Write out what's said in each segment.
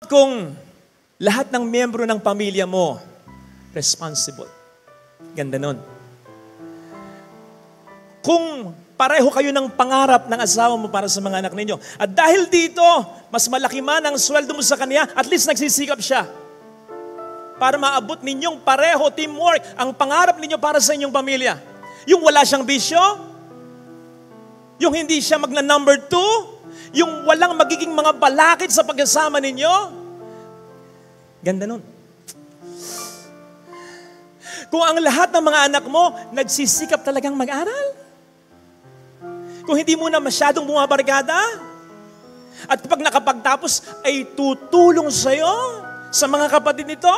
Kung lahat ng miyembro ng pamilya mo, responsible. Ganda nun. Kung pareho kayo ng pangarap ng asawa mo para sa mga anak ninyo, at dahil dito, mas malaki man ang sweldo mo sa kanya, at least nagsisikap siya para maabot ninyong pareho, teamwork, ang pangarap ninyo para sa inyong pamilya. Yung wala siyang bisyo, yung hindi siya magna-number 2, yung walang magiging mga balakid sa pagkasama ninyo. Ganda nun. Kung ang lahat ng mga anak mo nagsisikap talagang mag-aral, kung hindi mo na masyadong bumabarkada, at kapag nakapagtapos ay tutulong sa'yo, sa mga kapatid nito.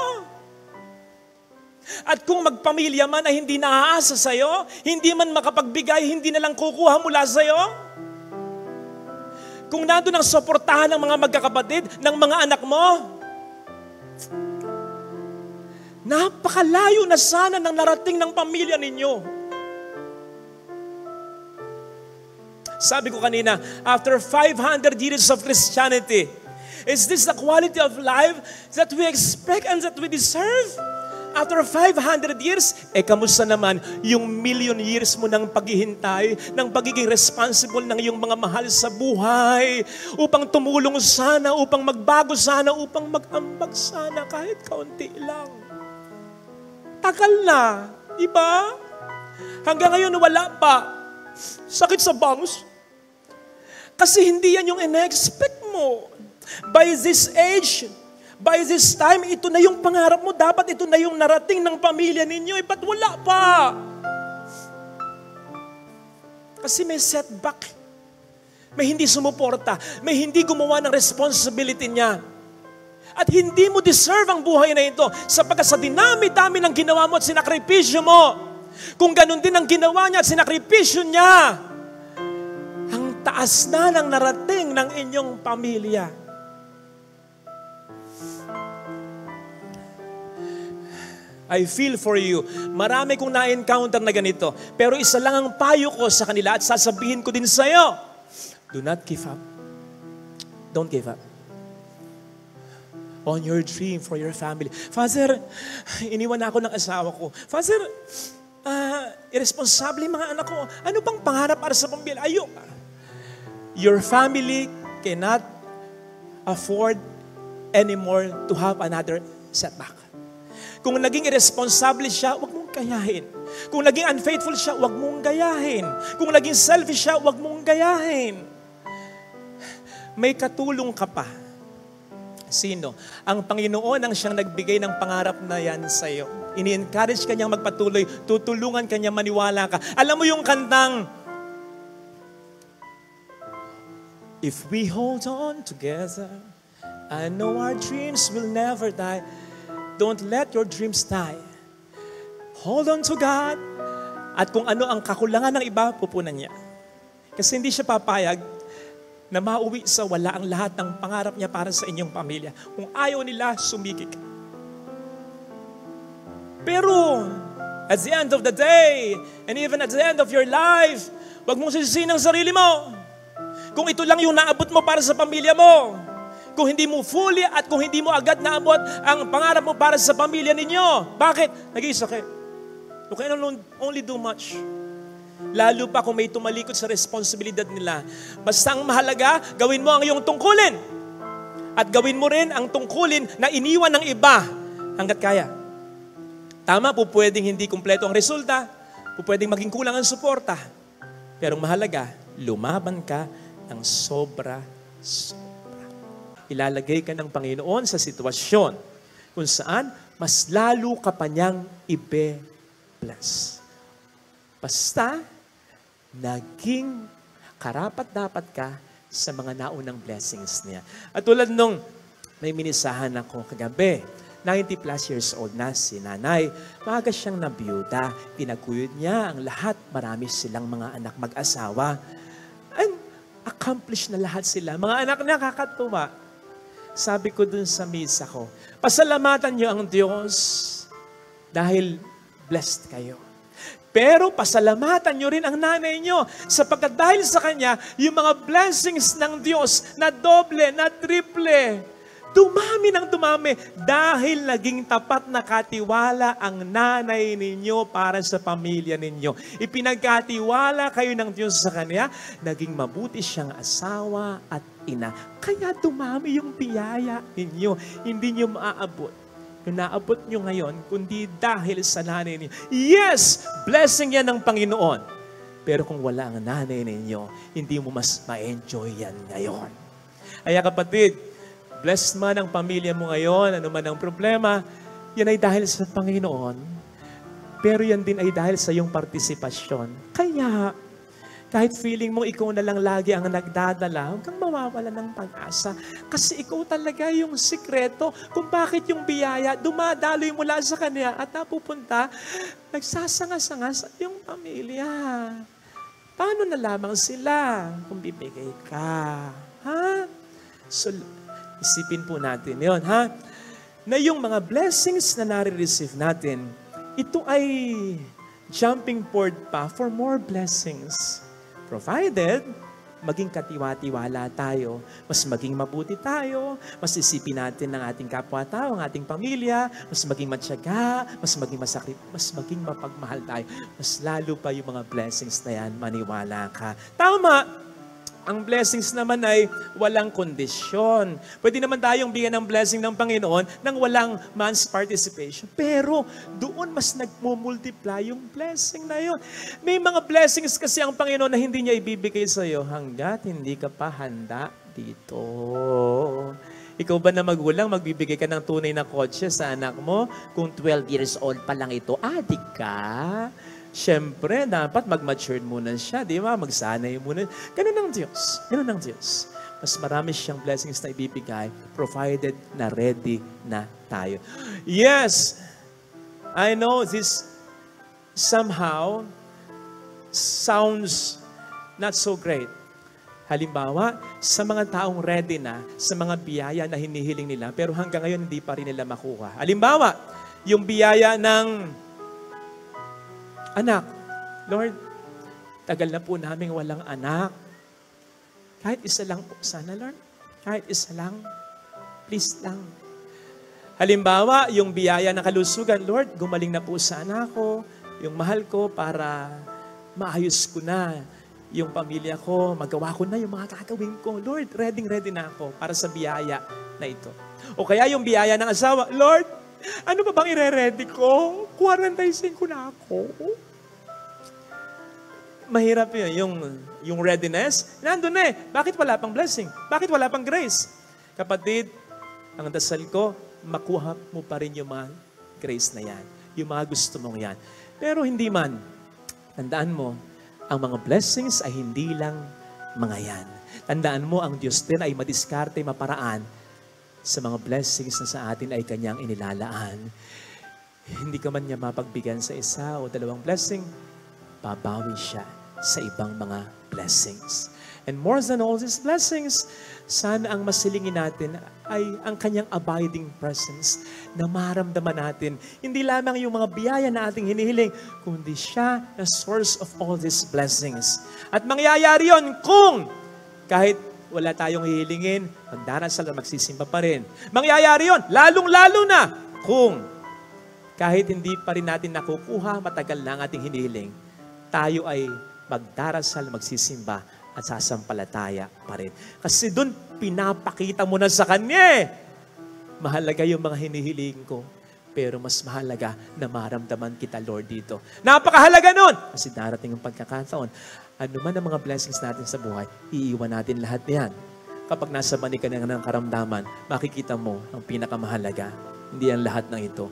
At kung magpamilya man ay hindi naaasa sa'yo, hindi man makapagbigay, hindi na lang kukuha mula sa'yo. Kung nandun ang suportahan ng mga magkakapatid, ng mga anak mo, napakalayo na sana ng narating ng pamilya ninyo. Sabi ko kanina, after 500 years of Christianity, is this the quality of life that we expect and that we deserve? After 500 years, kamusta naman yung million years mo ng paghihintay, ng pagiging responsible ng iyong mga mahal sa buhay, upang tumulong sana, upang magbago sana, upang mag-ambag sana, kahit kaunti lang. Tagal na, diba? Hanggang ngayon wala pa. Sakit sa bangs. Kasi hindi yan yung in-expect mo. By this age, by this time, ito na yung pangarap mo. Dapat ito na yung narating ng pamilya ninyo. Ba't wala pa? Kasi may setback. May hindi sumuporta. May hindi gumawa ng responsibility niya. At hindi mo deserve ang buhay na ito sapagkat sa dinami-dami ng ginawa mo at sinakripisyo mo. Kung ganun din ang ginawa niya at sinakripisyo niya, ang taas na ng narating ng inyong pamilya. I feel for you. Marami kong na-encounter na ganito. Pero isa lang ang payo ko sa kanila at sasabihin ko din sa iyo. Do not give up. Don't give up on your dream for your family. Father, iniwan ako ng asawa ko. Father, irresponsable yung mga anak ko. Ano bang pangarap para sa pamilya? Your family cannot afford anymore to have another setback. Kung naging irresponsible siya, huwag mong gayahin. Kung naging unfaithful siya, huwag mong gayahin. Kung naging selfish siya, huwag mong gayahin. May katulong ka pa. Sino? Ang Panginoon ang siyang nagbigay ng pangarap na yan sa iyo. Ini-encourage ka niyang magpatuloy, tutulungan ka niyang maniwala ka. Alam mo yung kantang, if we hold on together, I know our dreams will never die. Don't let your dreams die. Hold on to God. At kung ano ang kakulangan ng iba, pupunan niya. Kasi hindi siya papayag na mauwi sa wala ang lahat ng pangarap niya para sa inyong pamilya. Kung ayaw nila, sumikik. Pero, at the end of the day, and even at the end of your life, huwag mong sisisihin ang sarili mo. Kung ito lang yung naabot mo para sa pamilya mo, kung hindi mo fully at kung hindi mo agad naabot ang pangarap mo para sa pamilya ninyo. Bakit? Nag-iisa kayo. You can only do much. Lalo pa kung may tumalikod sa responsibilidad nila. Basta ang mahalaga, gawin mo ang iyong tungkulin. At gawin mo rin ang tungkulin na iniwan ng iba hanggat kaya. Tama po, pwedeng hindi kumpleto ang resulta. Po pwedeng maging kulang ang suporta. Pero mahalaga, lumaban ka ng sobra. Ilalagay ka ng Panginoon sa sitwasyon kung saan mas lalo ka pa niyang ibe-bless. Basta, naging karapat-dapat ka sa mga naunang blessings niya. At tulad nung may minisahan ako kagabi, 90 plus years old na si nanay, maaga siyang nabiyuda, pinagkuyod niya ang lahat, marami silang mga anak mag-asawa. And accomplished na lahat sila. Mga anak na kakatuwa. Sabi ko dun sa misa ko, pasalamatan niyo ang Diyos dahil blessed kayo. Pero pasalamatan nyo rin ang nanay nyo sapagkat dahil sa Kanya, yung mga blessings ng Diyos na doble, na triple, dumami ng dumami dahil naging tapat na katiwala ang nanay ninyo para sa pamilya ninyo. Ipinagkatiwala kayo ng Diyos sa Kanya, naging mabuti siyang asawa at ina. Kaya dumami yung biyaya ninyo. Hindi nyo maaabot. Yung naabot nyo ngayon, kundi dahil sa nanay ninyo. Yes! Blessing yan ng Panginoon. Pero kung wala ang nanay ninyo, hindi mo mas ma-enjoy yan ngayon. Kaya kapatid, blessed man ang pamilya mo ngayon, ano man ang problema, yan ay dahil sa Panginoon. Pero yan din ay dahil sa iyong partisipasyon. Kaya, kahit feeling mo ikaw na lang lagi ang nagdadala, huwag kang mawawala ng pag-asa. Kasi ikaw talaga yung sikreto kung bakit yung biyaya dumadaloy mula sa Kanya at napupunta, nagsasanga-sanga sa iyong pamilya. Paano na lamang sila kung bibigay ka? Ha? So, isipin po natin yun, ha? Na yung mga blessings na nare-receive natin, ito ay jumping board pa for more blessings. Provided, maging katiwa-tiwala tayo, mas maging mabuti tayo, mas isipin natin ng ating kapwa-tao, ang ating pamilya, mas maging matyaga, mas maging masakit, mas maging mapagmahal tayo. Mas lalo pa yung mga blessings na yan, maniwala ka. Tama! Ang blessings naman ay walang kondisyon. Pwede naman tayong bigyan ng blessing ng Panginoon nang walang man's participation. Pero doon mas nagmumultiply yung blessing na yun. May mga blessings kasi ang Panginoon na hindi niya ibibigay sa iyo hanggat hindi ka pa handa dito. Ikaw ba na magulang, magbibigay ka ng tunay na kotse sa anak mo? Kung 12 years old pa lang ito, adik ka? Siyempre, dapat mag-mature muna siya, di ba? Magsanay muna. Ganun ang Diyos. Ganun ang Diyos. Mas marami siyang blessings na ibibigay, provided na ready na tayo. Yes, I know this somehow sounds not so great. Halimbawa, sa mga taong ready na, sa mga biyaya na hinihiling nila, pero hanggang ngayon hindi pa rin nila makuha. Halimbawa, yung biyaya ng anak. Lord, tagal na po namin walang anak. Kahit isa lang po sana, Lord. Kahit isa lang. Please lang. Halimbawa, yung biyaya ng kalusugan, Lord, gumaling na po sa anak ko, yung mahal ko para maayos ko na yung pamilya ko, magawa ko na yung mga gagawin ko. Lord, ready na ako para sa biyaya na ito. O kaya yung biyaya ng asawa, Lord, ano ba bang ire-ready ko? 45 na ako. Mahirap yun. Yung readiness, nandun na eh. Bakit wala pang blessing? Bakit wala pang grace? Kapatid, ang dasal ko, makuha mo pa rin yung mga grace na yan. Yung mga gusto mong yan. Pero hindi man, tandaan mo, ang mga blessings ay hindi lang mga yan. Tandaan mo, ang Diyos din ay madiskarte, maparaan sa mga blessings na sa atin ay Kanyang inilalaan. Hindi ka man niya mapagbigyan sa isa o dalawang blessing, babawi siya sa ibang mga blessings. And more than all these blessings, sana ang masilingin natin ay ang Kanyang abiding presence na maramdaman natin. Hindi lamang yung mga biyaya na ating hinihiling, kundi siya na source of all these blessings. At mangyayari yon kung kahit wala tayong hihilingin, magdarasal at magsisimba pa rin. Mangyayari yon lalong-lalo na kung kahit hindi pa rin natin nakukuha, matagal na ang ating hinihiling, tayo ay magdarasal, magsisimba, at sasampalataya pa rin. Kasi doon, pinapakita mo na sa Kanya eh. Mahalaga yung mga hinihiling ko, pero mas mahalaga na maramdaman kita, Lord, dito. Napakahalaga nun! Kasi darating ang pagkakataon, ano man ang mga blessings natin sa buhay, iiwan natin lahat yan. Kapag nasa mani ka ng karamdaman, makikita mo ang pinakamahalaga. Hindi ang lahat ng ito,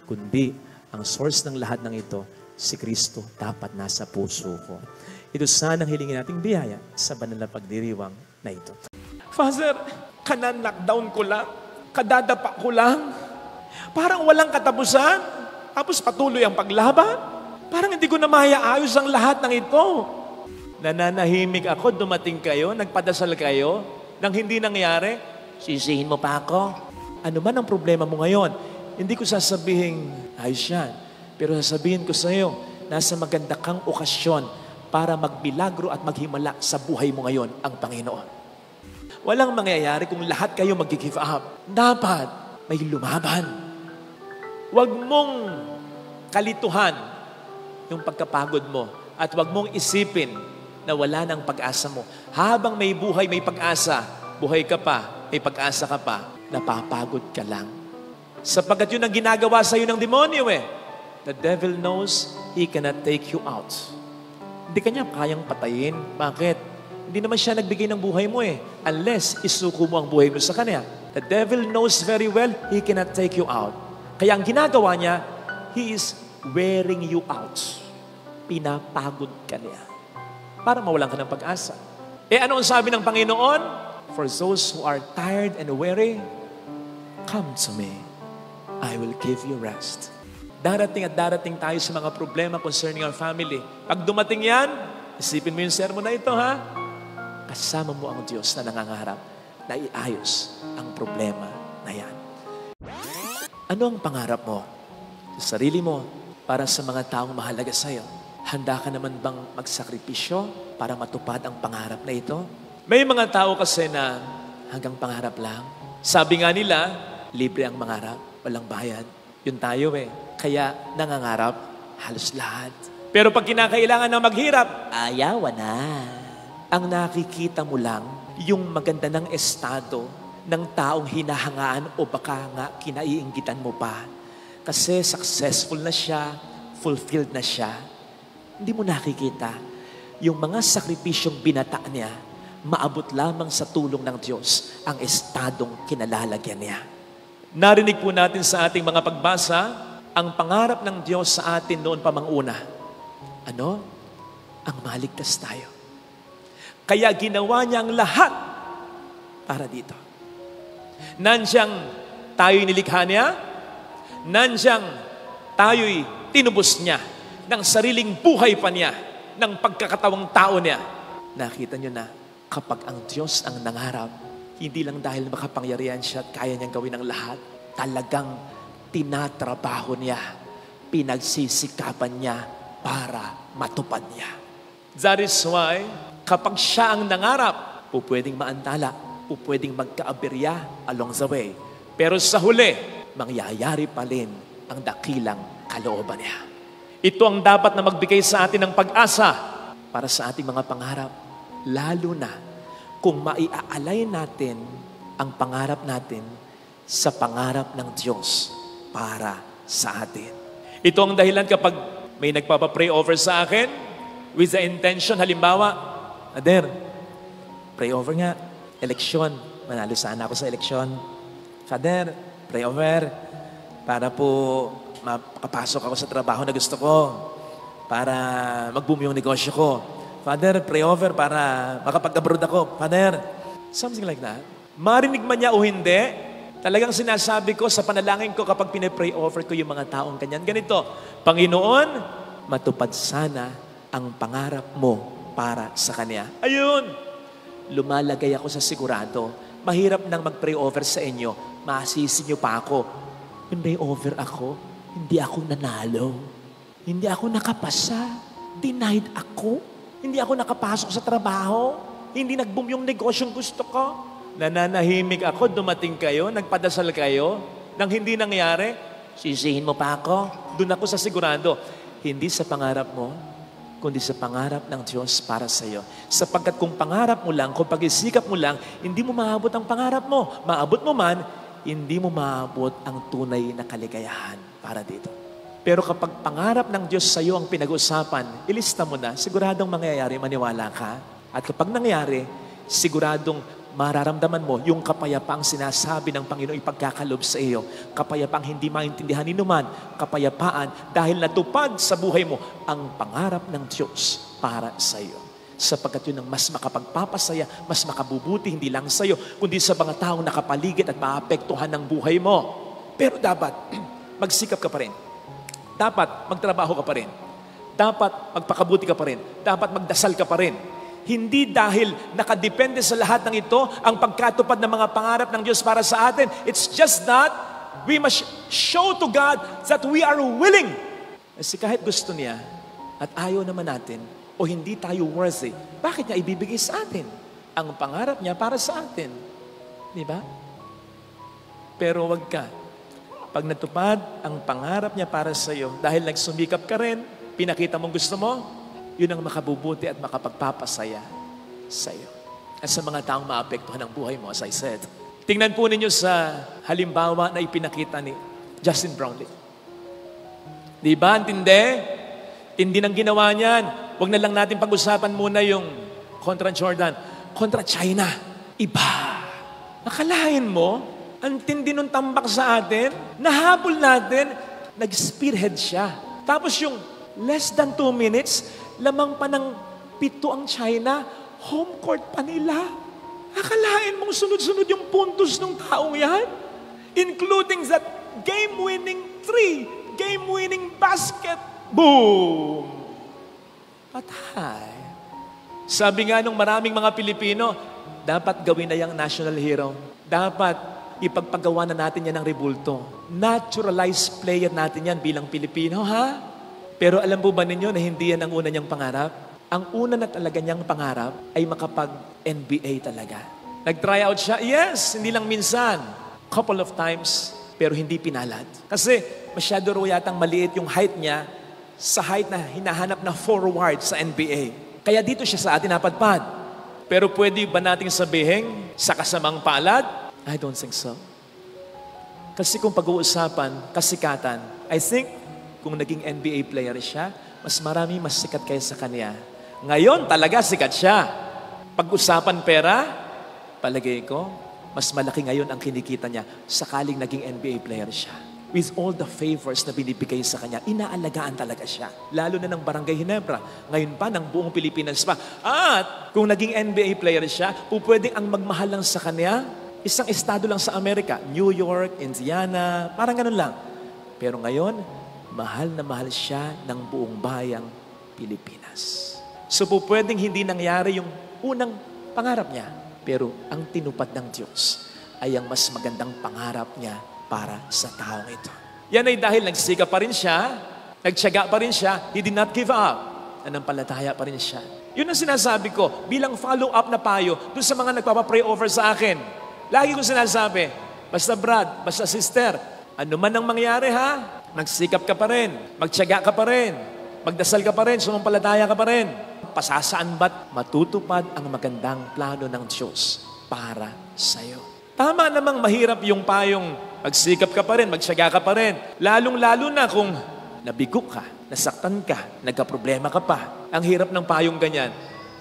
kundi ang source ng lahat ng ito, si Kristo dapat nasa puso ko. Ito sana ang hilingin nating biyaya sa banal na pagdiriwang na ito. Father, kanan-lockdown ko lang, kadadapa ko lang, parang walang katapusan, tapos patuloy ang paglaban. Parang hindi ko na mayaayos ang lahat ng ito. Nananahimik ako, dumating kayo, nagpadasal kayo, nang hindi nangyari, sisihin mo pa ako. Ano man ang problema mo ngayon, hindi ko sasabihin, ayos yan. Pero sasabihin ko sa iyo, nasa maganda kang okasyon para magbilagro at maghimala sa buhay mo ngayon ang Panginoon. Walang mangyayari kung lahat kayo mag-give up. Dapat may lumaban. Huwag mong kalituhan yung pagkapagod mo at huwag mong isipin na wala ng pag-asa mo. Habang may buhay, may pag-asa. Buhay ka pa, may pag-asa ka pa, napapagod ka lang. Sapagkat yun ang ginagawa sa iyo ng demonyo eh. The devil knows he cannot take you out. Hindi kanya kayang patayin. Bakit? Hindi naman siya nagbigay ng buhay mo eh. Unless isuko mo ang buhay mo sa kanya. The devil knows very well he cannot take you out. Kaya ang ginagawa niya, he is wearing you out. Pinapagod ka niya. Para mawalan ka ng pag-asa. Eh ano ang sabi ng Panginoon? For those who are tired and weary, come to me. I will give you rest. Darating at darating tayo sa mga problema concerning our family. Pag dumating yan, isipin mo yung sermon na ito, ha? Kasama mo ang Diyos na nangangarap na iayos ang problema na yan. Ano ang pangarap mo? Sa sarili mo, para sa mga taong mahalaga sa'yo. Handa ka naman bang magsakripisyo para matupad ang pangarap na ito? May mga tao kasi na hanggang pangarap lang. Sabi nga nila, libre ang mangarap, walang bayad. Yun tayo eh. Kaya nangangarap halos lahat. Pero pag kinakailangan na maghirap, ayawan na. Ang nakikita mo lang, yung maganda ng estado ng taong hinahangaan o baka nga kinaiinggitan mo pa. Kasi successful na siya, fulfilled na siya. Hindi mo nakikita yung mga sakripisyong binata niya, maabot lamang sa tulong ng Diyos ang estadong kinalalagyan niya. Narinig po natin sa ating mga pagbasa, ang pangarap ng Diyos sa atin noon pa manguna. Ano? Ang maligtas tayo. Kaya ginawa niya ang lahat para dito. Nandiyan tayo'y nilikha niya, nandiyan tayo'y tinubos niya ng sariling buhay pa niya, ng pagkakatawang tao niya. Nakita niyo na, kapag ang Diyos ang nangarap, hindi lang dahil makapangyarihan siya at kaya niyang gawin ang lahat, talagang tinatrabaho niya, pinagsisikapan niya para matupad niya. That is why, kapag siya ang nangarap, pwedeng maantala, pwedeng magkaaberya along the way. Pero sa huli, mangyayari pa rin ang dakilang kalooban niya. Ito ang dapat na magbigay sa atin ng pag-asa para sa ating mga pangarap. Lalo na kung maiaalay natin ang pangarap natin sa pangarap ng Diyos para sa atin. Ito ang dahilan kapag may nagpapapray over sa akin with the intention, halimbawa, Ader, pray over nga, eleksyon, manalo sana ako sa eleksyon. Father, pray over para po makapasok ako sa trabaho na gusto ko, para mag-boom yung negosyo ko. Father, pray over para makapag-abroad ako. Father, something like that. Marinig man niya o hindi, talagang sinasabi ko sa panalangin ko kapag pinipray over ko yung mga taong kanyan. Ganito, Panginoon, matupad sana ang pangarap mo para sa Kanya. Ayun, lumalagay ako sa sigurado. Mahirap nang mag-pray over sa inyo. Masisi niyo pa ako. Pray over ako, hindi ako nanalo. Hindi ako nakapasa. Denied ako. Hindi ako nakapasok sa trabaho. Hindi nag-boom yung negosyong gusto ko. Nananahimik ako, dumating kayo, nagpadasal kayo, nang hindi nangyari, sisihin mo pa ako. Doon ako sa sigurado. Hindi sa pangarap mo, kundi sa pangarap ng Diyos para sa iyo. Sapagkat kung pangarap mo lang, kung pag-isikap mo lang, hindi mo maabot ang pangarap mo. Maabot mo man, hindi mo maabot ang tunay na kaligayahan para dito. Pero kapag pangarap ng Diyos sa iyo ang pinag-usapan, ilista mo na, siguradong mangyayari, maniwala ka. At kapag nangyari, siguradong mararamdaman mo yung kapayapaang sinasabi ng Panginoon ipagkakalob sa iyo. Kapayapaang hindi maintindihan ni numan. Kapayapaan dahil natupad sa buhay mo ang pangarap ng Diyos para sa iyo. Sapagkat yun ang mas makapagpapasaya, mas makabubuti hindi lang sa iyo, kundi sa mga taong nakapaligid at maapektuhan ng buhay mo. Pero dapat, magsikap ka pa rin. Dapat, magtrabaho ka pa rin. Dapat, magpakabuti ka pa rin. Dapat, magdasal ka pa rin. Hindi dahil nakadepende sa lahat ng ito ang pagkatupad ng mga pangarap ng Diyos para sa atin. It's just that we must show to God that we are willing. Kasi kahit gusto niya at ayaw naman natin o hindi tayo worthy, bakit niya ibibigay sa atin? ang pangarap niya para sa atin. Di ba? Pero wag ka. Pag natupad ang pangarap niya para sa iyo, dahil nagsumikap ka rin, pinakita mong gusto mo, yun ang makabubuti at makapagpapasaya sa iyo. At sa mga taong maapektuhan ng buhay mo, as I said. Tingnan po ninyo sa halimbawa na ipinakita ni Justin Brownlee. Di ba? Tindi ng ginawa niyan. Huwag na lang natin pag-usapan muna yung kontra Jordan. Kontra China. Iba. Nakalain mo, ang tindi nung tambak sa atin, nahabol natin, nag-spearhead siya. Tapos yung less than 2 minutes, lamang pa ng 7 ang China, home court pa nila. Akalain mong sunod-sunod yung puntos ng taong yan? Including that game-winning 3, game-winning basket. Boom! Patay. Sabi nga nung maraming mga Pilipino, dapat gawin na yung national hero. Dapat ipagpagawa na natin yan ng rebulto. Naturalized player natin yan bilang Pilipino, ha? Pero alam po ba ninyo na hindi yan ang una niyang pangarap? Ang una na talaga niyang pangarap ay makapag-NBA talaga. Nag-try out siya? Yes, hindi lang minsan. Couple of times, pero hindi pinalad. Kasi masyado raw yatang maliit yung height niya sa height na hinahanap na forward sa NBA. Kaya dito siya sa atin napadpad. Pero pwede ba nating sabihin sa kasamang palad? I don't think so. Kasi kung pag-uusapan, kasikatan, I think kung naging NBA player siya, mas marami mas sikat kaysa kanya. Ngayon, talaga sikat siya. Pag-usapan pera, palagay ko, mas malaki ngayon ang kinikita niya sakaling naging NBA player siya. With all the favors na binibigay sa kanya, inaalagaan talaga siya. Lalo na ng Barangay Ginebra. Ngayon pa, ng buong Pilipinas pa. At kung naging NBA player siya, pwedeng ang magmahal lang sa kanya, isang estado lang sa Amerika. New York, Indiana, parang ganun lang. Pero ngayon, mahal na mahal siya ng buong bayang Pilipinas. So pwedeng hindi nangyari yung unang pangarap niya. Pero ang tinupad ng Diyos ay ang mas magandang pangarap niya para sa taong ito. Yan ay dahil nagsikap pa rin siya, nagtiyaga pa rin siya, he did not give up. Nanampalataya pa rin siya. Yun ang sinasabi ko bilang follow-up na payo dun sa mga nagpapapray over sa akin. Lagi ko sinasabi, basta brad, basta sister, ano man ang mangyari ha, nagsikap ka pa rin, magtiyaga ka pa rin, magdasal ka pa rin, sumampalataya ka pa rin. Pasasaan ba't matutupad ang magandang plano ng Diyos para sa'yo? Tama namang mahirap yung payong magsikap ka pa rin, magtiyaga ka pa rin. Lalong-lalo na kung nabigo ka, nasaktan ka, nagka-problema ka pa. Ang hirap ng payong ganyan.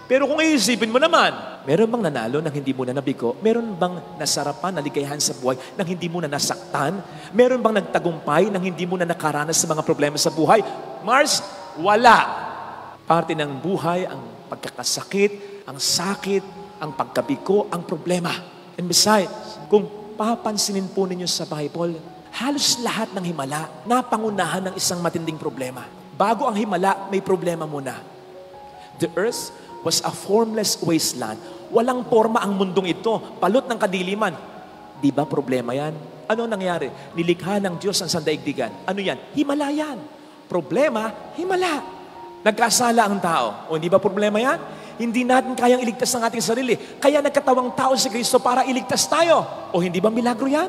Pero kung iisipin mo naman, meron bang nanalo nang hindi mo na nabigo? Meron bang nasarapan, naligayahan sa buhay nang hindi mo na nasaktan? Meron bang nagtagumpay nang hindi mo na nakaranas sa mga problema sa buhay? Mars, wala. Parte ng buhay ang pagkakasakit, ang sakit, ang pagkabigo, ang problema. And besides, kung papansinin po ninyo sa Bible, halos lahat ng himala napangunahan ng isang matinding problema. Bago ang himala, may problema muna. The earth was a formless wasteland. Walang forma ang mundong ito, palot ng kadiliman. Di ba problema yan? Ano nangyari? Nilikha ng Diyos ang sandaigdigan. Ano yan? Himala yan. Problema, himala. Nagkasala ang tao. O hindi ba problema yan? Hindi natin kayang iligtas ang ating sarili. Kaya nagkatawang tao si Kristo para iligtas tayo. O hindi ba milagro yan?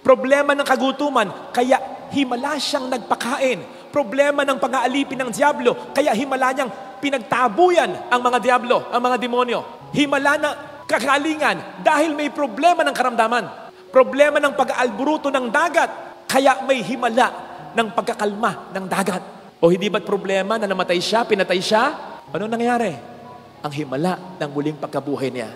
Problema ng kagutuman, kaya himala siyang nagpakain. Problema ng pag-aalipin ng diablo, kaya himala niyang pinagtabuyan ang mga diablo, ang mga demonyo. Himala ng kakalingan dahil may problema ng karamdaman. Problema ng pag-aalburuto ng dagat, kaya may himala ng pagkakalma ng dagat. O hindi ba't problema na namatay siya, pinatay siya? Ano nangyari? Ang himala ng muling pagkabuhay niya.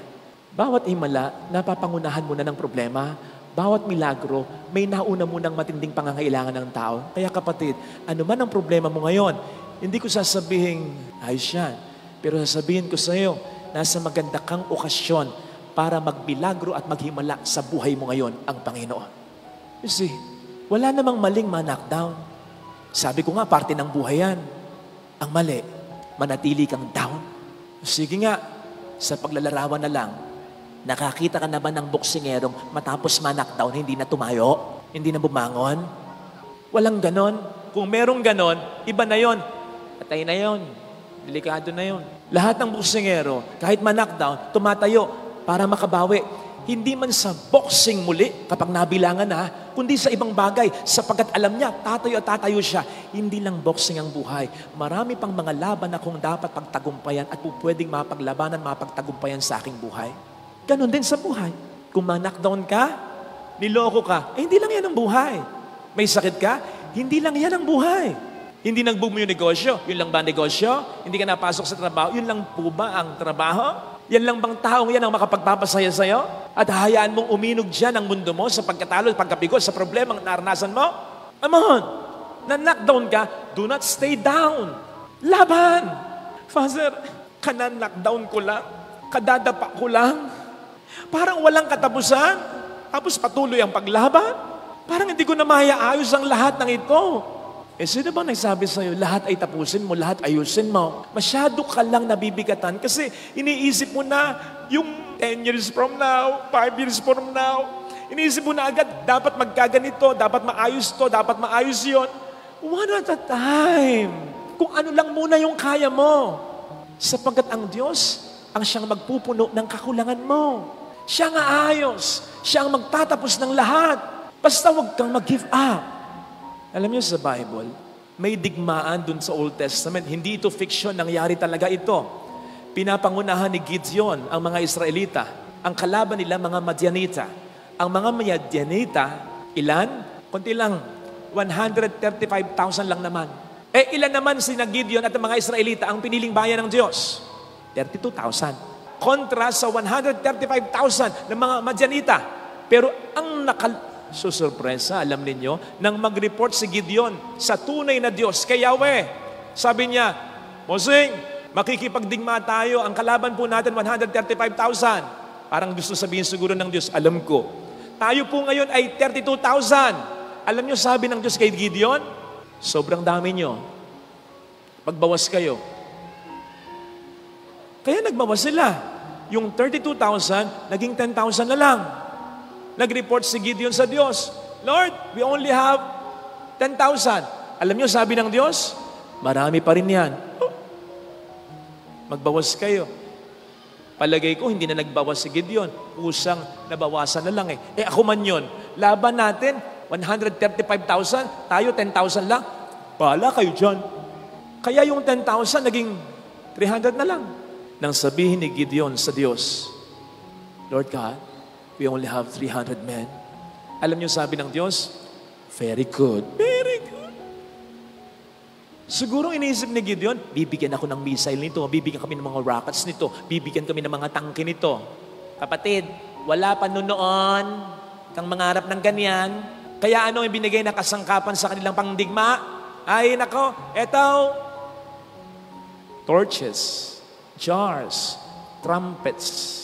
Bawat himala, napapangunahan muna ng problema. Bawat milagro, may nauna munang matinding pangangailangan ng tao. Kaya kapatid, ano man ang problema mo ngayon, hindi ko sasabihin, ayos yan. Pero sasabihin ko sa iyo, nasa maganda kang okasyon para magmilagro at maghimala sa buhay mo ngayon ang Panginoon. You see, wala namang maling ma-knockdown. Sabi ko nga, parte ng buhay yan. Ang mali, manatili kang down. Sige nga, sa paglalarawan na lang, nakakita ka na ba ng boksingerong matapos ma-knockdown, hindi na tumayo? Hindi na bumangon? Walang ganon. Kung merong ganon, iba na yon. Patay na yon. Delikado na yon. Lahat ng boksingero, kahit ma-knockdown, tumatayo para makabawi. Hindi man sa boxing muli, kapag nabilangan na, kundi sa ibang bagay, sapagkat alam niya, tatayo at tatayo siya. Hindi lang boxing ang buhay. Marami pang mga laban na kung dapat pagtagumpayan at pwedeng mapaglabanan, mapagtagumpayan sa aking buhay. Ganon din sa buhay. Kung ma-knockdown ka, niloko ka, hindi lang yan ang buhay. May sakit ka, hindi lang yan ang buhay. Hindi nag-boom yung negosyo, yun lang ba ang negosyo? Hindi ka napasok sa trabaho, yun lang po ba ang trabaho? Yan lang bang taong yan ang makapagpapasaya sa'yo? At hayaan mong uminog dyan ang mundo mo sa pagkatalo, pagkabigo, sa problemang naranasan mo? Come on! Na-knockdown ka, do not stay down. Laban! Father, kana-knockdown ko lang, kadadapa ko lang. Parang walang katapusan. Tapos patuloy ang paglaban. Parang hindi ko na mayaayos ang lahat ng ito. Sino ba nagsabi sa'yo, lahat ay tapusin mo, lahat ayusin mo? Masyado ka lang nabibigatan kasi iniisip mo na yung 10 years from now, 5 years from now, iniisip mo na agad, dapat magkaganito, dapat maayos to, dapat maayos yon. One at a time. Kung ano lang muna yung kaya mo. Sapagkat ang Diyos ang siyang magpupuno ng kakulangan mo. Siya ang aayos. Siya ang magtatapos ng lahat. Basta huwag kang mag-give up. Alam niyo sa Bible, may digmaan dun sa Old Testament. Hindi ito fiction, nangyari talaga ito. Pinapangunahan ni Gideon ang mga Israelita. Ang kalaban nila, mga Madianita. Ang mga Madianita, ilan? Kunti lang, 135,000 lang naman. Ilan naman sina Gideon at ang mga Israelita ang piniling bayan ng Diyos? 32,000. Kontra sa 135,000 ng mga Madianita. Pero ang susurpresa, alam ninyo, nang mag-report si Gideon sa tunay na Diyos, kay Yahweh. Sabi niya, Mosing, makikipagdigma tayo. Ang kalaban po natin, 135,000. Parang gusto sabihin siguro ng Diyos, alam ko. Tayo po ngayon ay 32,000. Alam niyo, sabi ng Diyos kay Gideon, sobrang dami niyo. Pagbawas kayo. Kaya nagbawas sila. Yung 32,000, naging 10,000 na lang. Nag-report si Gideon sa Diyos, Lord, we only have 10,000. Alam niyo, sabi ng Diyos, marami pa rin yan. Magbawas kayo. Palagay ko, hindi na nagbawas si Gideon. Usang nabawasan na lang ako man yun. Laban natin, 135,000, tayo 10,000 lang. Bahala kayo dyan. Kaya yung 10,000 naging 300 na lang. Nang sabihin ni Gideon sa Diyos, Lord God, we only have 300 men. Alam niyo sabi ng Diyos, very good. Very good. Siguro iniisip ni Gideon, bibigyan ako ng missile nito, bibigyan kami ng mga rockets nito, bibigyan kami ng mga tangke nito. Kapatid, wala pa noon kang mangarap ng ganyan. Kaya ano yung binigay na kasangkapan sa kanilang pangdigma? Ay nako, eto, torches, jars, trumpets.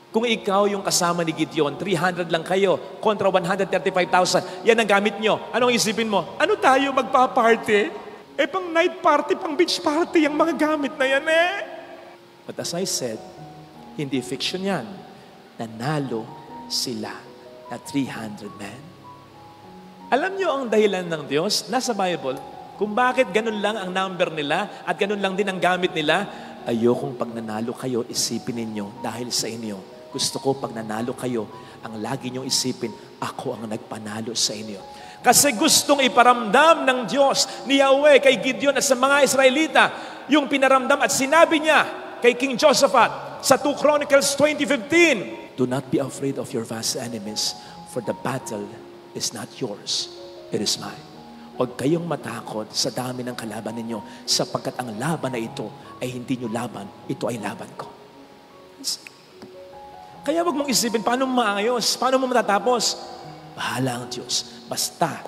Kung ikaw yung kasama ni Gideon, 300 lang kayo kontra 135,000, yan ang gamit nyo. Anong isipin mo? Ano tayo magpa-party? Pang night party, pang beach party, yung mga gamit na yan But as I said, hindi fiction yan. Nanalo sila na 300 men. Alam nyo ang dahilan ng Diyos, nasa Bible, kung bakit ganun lang ang number nila at ganun lang din ang gamit nila. Ayokong pag nanalo kayo, isipin ninyo dahil sa inyo. Gusto ko pag nanalo kayo, ang lagi niyong isipin, ako ang nagpanalo sa inyo. Kasi gustong iparamdam ng Diyos ni Yahweh kay Gideon at sa mga Israelita yung pinaramdam at sinabi niya kay King Josaphat sa 2 Chronicles 20:15, do not be afraid of your vast enemies, for the battle is not yours, it is mine. Huwag kayong matakot sa dami ng kalaban ninyo sapagkat ang laban na ito ay hindi nyo laban, ito ay laban ko. Kaya wag mong isipin, paano mo maayos? Paano mo matatapos? Bahala ang Diyos. Basta,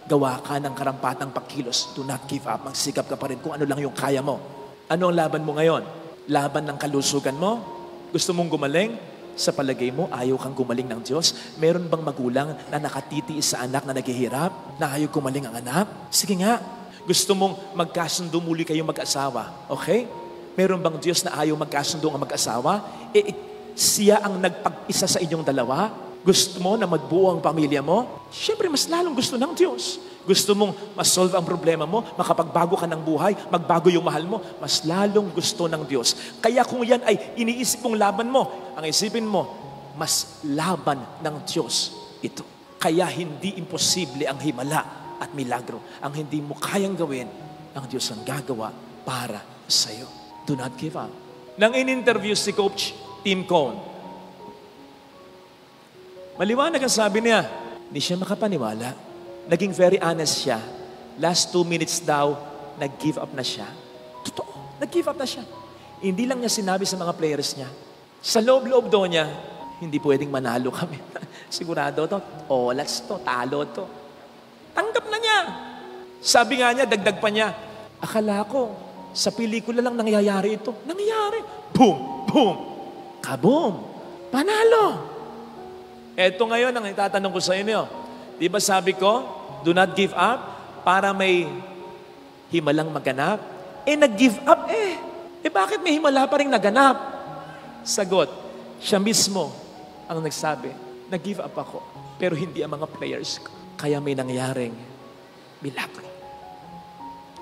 gawa ka ng karampatang pagkilos. Do not give up. Magsikap ka pa rin kung ano lang yung kaya mo. Ano ang laban mo ngayon? Laban ng kalusugan mo? Gusto mong gumaling? Sa palagay mo, ayaw kang gumaling ng Diyos? Meron bang magulang na nakatitiis sa anak na naghihirap? Na ayaw gumaling ang anak? Sige nga. Gusto mong magkasundo muli kayong mag-asawa? Okay? Meron bang Diyos na ayaw magkasundo ang mag-asawa? Siya ang nagpag-isa sa inyong dalawa? Gusto mo na magbuo ang pamilya mo? Siyempre, mas lalong gusto ng Diyos. Gusto mong masolve ang problema mo, makapagbago ka ng buhay, magbago yung mahal mo, mas lalong gusto ng Diyos. Kaya kung yan ay iniisip mong laban mo, ang isipin mo, mas laban ng Diyos ito. Kaya hindi imposible ang himala at milagro. Ang hindi mo kayang gawin, ang Diyos ang gagawa para sa iyo. Do not give up. Nang in-interview si Coach Tim Cone, maliwanag ang sabi niya, hindi siya makapaniwala. Naging very honest siya. Last 2 minutes daw, nag-give up na siya. Totoo, nag-give up na siya. Hindi lang niya sinabi sa mga players niya. Sa loob-loob daw niya, hindi pwedeng manalo kami. Sigurado to, olats to, talo to. Tanggap na niya. Sabi nga niya, dagdag pa niya, akala ko, sa pelikula lang nangyayari ito. Nangyayari. Boom! Boom! Kaboom! Panalo! Eto ngayon ang itatanong ko sa inyo. Di ba sabi ko, do not give up para may himalang maganap? Nag-give up bakit may himala pa rin naganap? Sagot, siya mismo ang nagsabi, nag-give up ako, pero hindi ang mga players ko. Kaya may nangyaring milagro.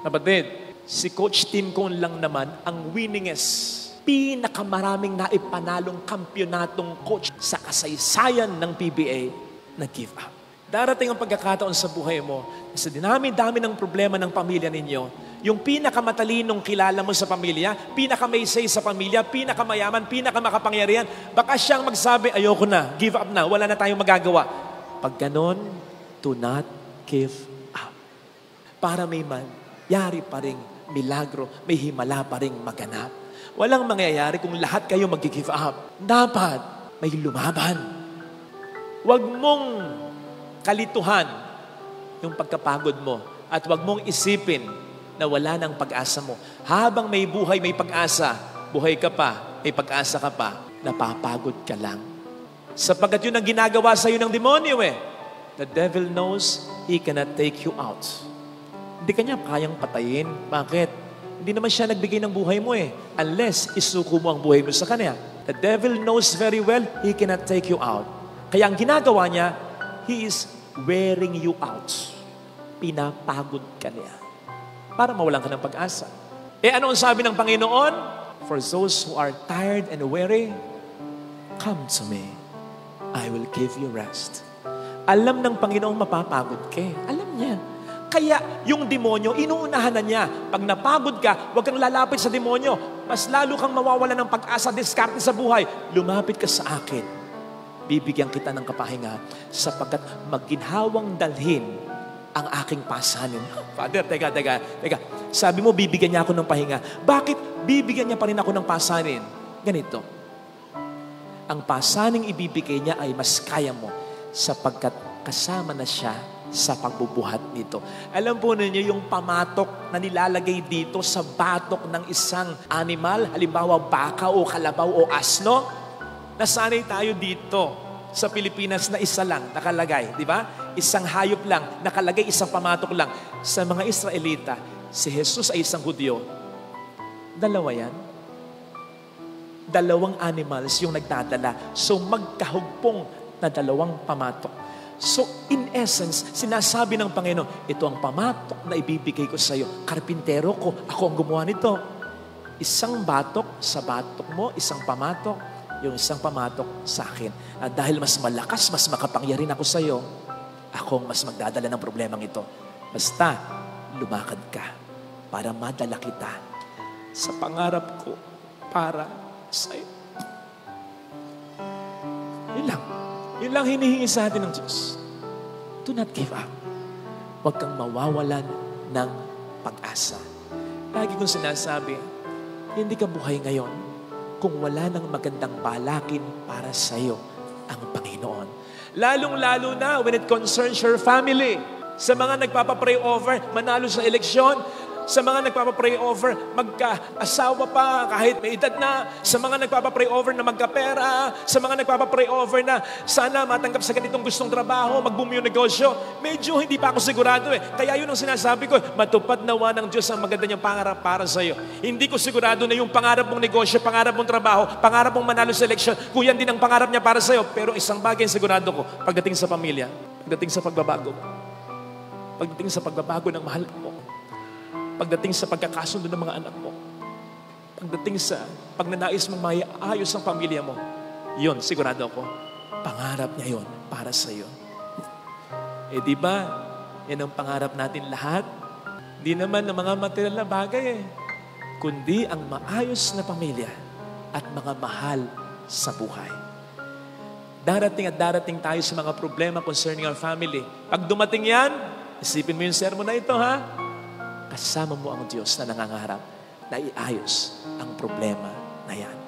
Kapatid, si Coach Tim Cone lang naman ang winningest, pinakamaraming naipanalong kampyonatong coach sa kasaysayan ng PBA, nag-give up. Darating ang pagkakataon sa buhay mo, sa dinami-dami ng problema ng pamilya ninyo, yung pinakamatalinong kilala mo sa pamilya, pinakamaysay sa pamilya, pinakamayaman, pinakamakapangyarihan, baka siyang magsabi, ayoko na, give up na, wala na tayong magagawa. Pag ganon, do not give up. Para may mangyari pa ring milagro, may himala pa ring maganap. Walang mangyayari kung lahat kayo mag-give up. Dapat may lumaban. Huwag mong kalituhan yung pagkapagod mo at huwag mong isipin na wala ng pag-asa mo. Habang may buhay, may pag-asa, buhay ka pa, may pag-asa ka pa, napapagod ka lang. Sapagkat yun ang ginagawa sa iyo ng demonyo The devil knows he cannot take you out. Hindi kanya kayang patayin. Bakit? Hindi naman siya nagbigay ng buhay mo unless isuko mo ang buhay mo sa kanya. The devil knows very well he cannot take you out. Kaya ang ginagawa niya, he is wearing you out. Pinapagod ka niya. Para mawalan ka ng pag-asa. Ano ang sabi ng Panginoon? For those who are tired and weary, come to me. I will give you rest. Alam ng Panginoon mapapagod ka. Alam niya. Kaya yung demonyo, inuunahan na niya. Pag napagod ka, huwag kang lalapit sa demonyo. Mas lalo kang mawawalan ng pag-asa, diskarte sa buhay. Lumapit ka sa akin. Bibigyan kita ng kapahinga sapagkat magginhawang dalhin ang aking pasanin. Father, teka. Sabi mo, bibigyan niya ako ng pahinga. Bakit bibigyan niya pa rin ako ng pasanin? Ganito. Ang pasaning ibibigay niya ay mas kaya mo sapagkat kasama na siya sa pagbubuhat nito. Alam po ninyo yung pamatok na nilalagay dito sa batok ng isang animal, halimbawa baka o kalabaw o asno, nasanay tayo dito sa Pilipinas na isa lang nakalagay, di ba? Isang hayop lang, nakalagay isang pamatok lang. Sa mga Israelita, si Jesus ay isang Hudyo. Dalawa yan. 2 animals yung nagdadala. So magkahugpong na 2 pamatok. So in essence, sinasabi ng Panginoon, ito ang pamatok na ibibigay ko sa iyo. Karpintero ko, ako ang gumawa nito. Isang batok sa batok mo, isang pamatok, yung isang pamatok sa akin. At dahil mas malakas, mas makapangyarihan ako sa iyo, ako ang mas magdadala ng problemang ito. Basta, lumakad ka para madala kita sa pangarap ko para sa iyo. Yun lang. Yun lang hinihingi sa atin ng Diyos. Do not give up. Huwag kang mawawalan ng pag-asa. Lagi kong sinasabi, hindi ka buhay ngayon kung wala nang magandang balakin para sa iyo ang Panginoon. Lalong-lalo na when it concerns your family. Sa mga nagpapapray over, manalo sa eleksyon, sa mga nagpapapray over, magka-asawa pa, kahit may edad na, sa mga nagpapapray over na magkapera, sa mga nagpapapray over na sana matanggap sa ganitong gustong trabaho, mag-boom yung negosyo, medyo hindi pa ako sigurado eh. Kaya yun ang sinasabi ko, matupad nawa ng Diyos ang maganda niyang pangarap para sa iyo. Hindi ko sigurado na yung pangarap mong negosyo, pangarap mong trabaho, pangarap mong manalo sa eleksyon, kung yan din ang pangarap niya para sa iyo. Pero isang bagay sigurado ko, pagdating sa pamilya, pagdating sa pagbabago, pagdating sa pagbabago ng mahal mo, pagdating sa pagkakasundo ng mga anak mo, pagdating sa pagnanais mong maayos ang pamilya mo, yun, sigurado ako, pangarap niya yun para sa iyo. Eh di ba, yan ang pangarap natin lahat? Di naman ang mga material na bagay kundi ang maayos na pamilya at mga mahal sa buhay. Darating at darating tayo sa mga problema concerning our family. Pag dumating yan, isipin mo yung sermon na ito, ha? Kasama mo ang Diyos na nangangarap na iayos ang problema na yan.